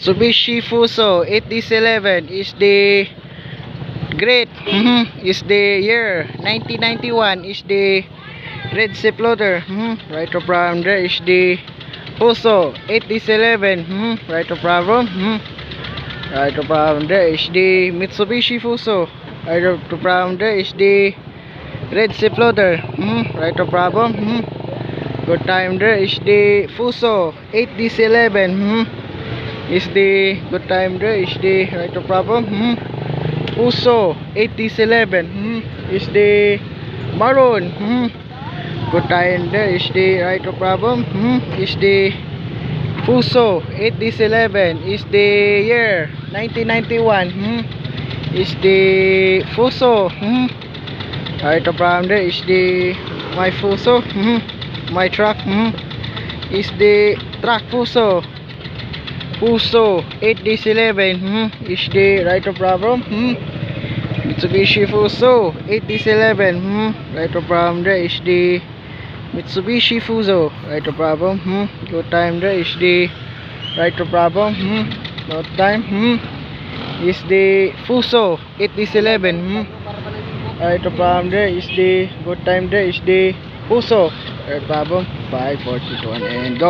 Mitsubishi Fuso 8011 is the great. Is the year 1991 is the red zip loader. Right of problem there is the Fuso 8011. Right of problem. Right of problem there is the Mitsubishi Fuso. Right of problem there is the red zip loader. Right of problem. Good time there is the Fuso 8011. Is the good time there is the right of problem. Fuso 8011 is the maroon. Good time there is the right of problem. Is the Fuso 8011 is the year 1991. Is the Fuso. Right of problem there is the my Fuso. My truck. Is the truck Fuso. Fuso 8011 is the right of problem. Mitsubishi Fuso 8011 right of problem there is the Mitsubishi Fuso right of problem. Good time there is the right of problem. No time is the Fuso 8011 right of problem there is the good time there is the Fuso right problem. 5:41 and go.